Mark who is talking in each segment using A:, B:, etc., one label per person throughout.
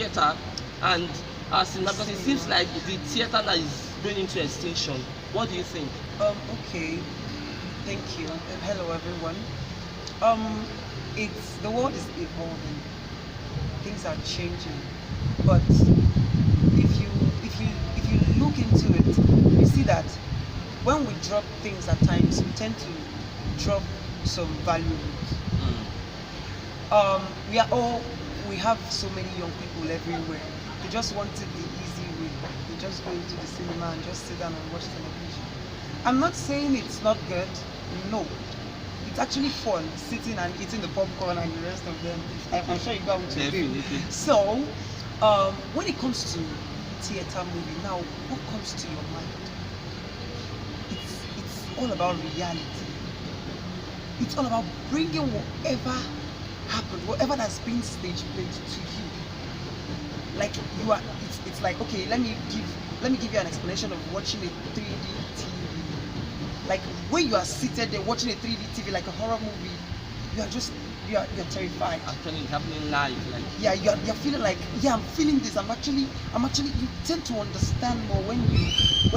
A: theater and cinema, because it seems like the theater now is going into extinction. What do you think?
B: Okay, thank you. Hello everyone. It's the world is evolving. Things are changing, but if you look into it, you see that when we drop things at times, we tend to drop some valuables. We have so many young people everywhere. They just wanted the easy way. They just go into the cinema and just sit down and watch television. I'm not saying it's not good. No, it's actually fun sitting and eating the popcorn and the rest of them. I'm sure you got what you do. So, when it comes to theater movie, now what comes to your mind? It's all about reality. It's all about bringing whatever happened, whatever that's been stage played to you. Like you are, it's like, okay, let me give you an explanation of watching a 3D TV. Like when you are seated there watching a 3D TV, like a horror movie, you're terrified.
A: Actually, it's happening live. Like
B: you're feeling like, I'm feeling this. I'm actually. You tend to understand more when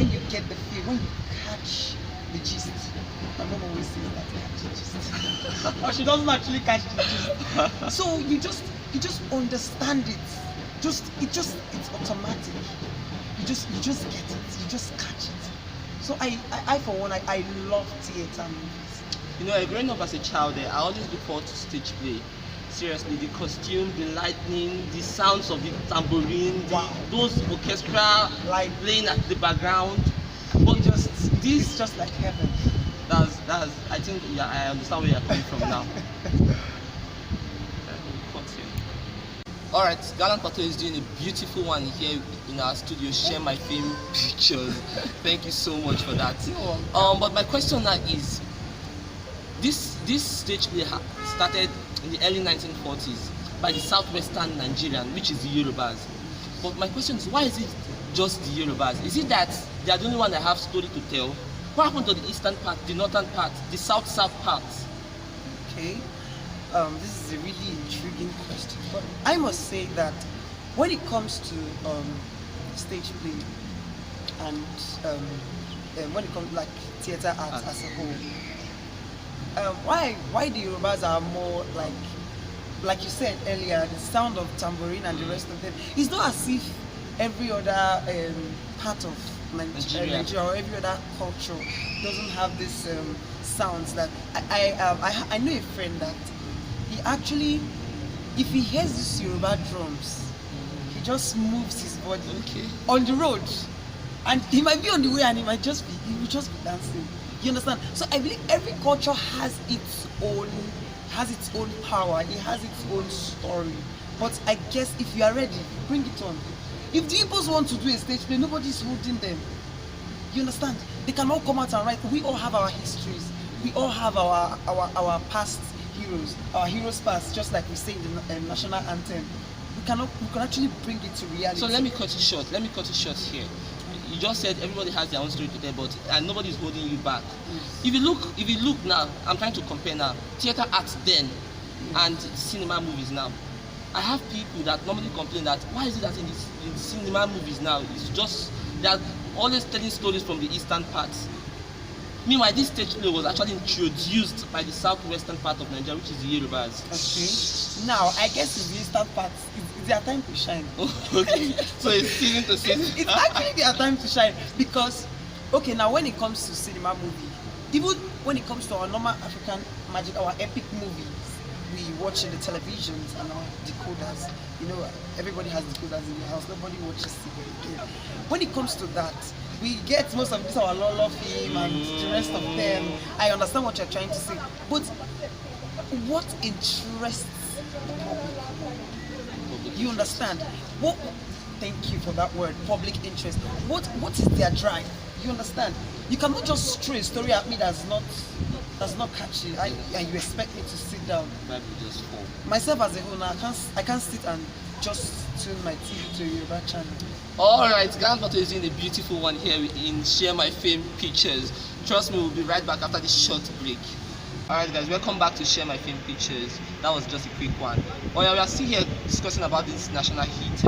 B: you get the feel, when you catch the gist. My mom always says that, catch the gist. But she doesn't actually catch the gist. So you just understand it. It's automatic. You just get it. You just catch it. So I for one, I love theater movies.
A: You know, growing up as a child, I always look forward to stage play. Seriously, the costume, the lightning, the sounds of the tambourine, those orchestra
B: like
A: playing at the background. But
B: it's just like heaven.
A: That's I think I understand where you're coming from now. Alright, Gallant Pato is doing a beautiful one here in our studio. Share my film pictures. Thank you so much for that. But my question now is, this stage play started in the early 1940s by the southwestern Nigerian, which is the Yorubas. But my question is, why is it just the Yorubas? Is it that they are the only one that have story to tell? What happened to the eastern part, the northern part, the south part?
B: Okay, this is a really intriguing question. But I must say that when it comes to stage play and when it comes like theater art as a whole, why the Yorubas are more like you said earlier, the sound of tambourine and the rest of them. It's not as if every other part of Nigeria or every other culture doesn't have this sounds that I know a friend that he actually, if he hears this Yoruba drums, he just moves his body on the road, and he might be on the way and he will just be dancing. You understand? So I believe every culture has its own power. It has its own story. But I guess if you are ready, bring it on. If the Igbos want to do a stage play, nobody's holding them. You understand? They can all come out and write. We all have our histories. We all have our past heroes, our heroes past, just like we say in the national anthem. We can actually bring it to reality.
A: So let me cut it short. Here. You just said everybody has their own story to tell, but nobody is holding you back. Yes. If you look now, I'm trying to compare now theater art then and cinema movies now. I have people that normally complain that why is it that in cinema movies now it's just they're always telling stories from the eastern parts. Meanwhile, this stage play was actually introduced by the southwestern part of Nigeria, which is the Yorubas.
B: Okay. Now, I guess in the eastern part, it's their time to shine.
A: Okay. So it's season to season.
B: It's actually their time to shine because, okay, now when it comes to cinema movie, even when it comes to our normal African magic, our epic movies, we watch in the televisions and our decoders. You know, everybody has decoders in the house. Nobody watches TV. When it comes to that, we get most of this our Lolo film and the rest of them. I understand what you're trying to say, but what interests the public? You understand? What? Thank you for that word, public interest. What is their drive? You understand? You cannot just throw a story at me that's not catchy, and you expect me to sit down. Myself as a whole, I can't sit and just tune my TV to a Yoruba channel.
A: Alright, Gallant Pato is doing a beautiful one here in Share My Fame Pictures. Trust me, we'll be right back after this short break. Alright guys, welcome back to Share My Fame Pictures. That was just a quick one. Oh yeah, we are still here discussing about this national hit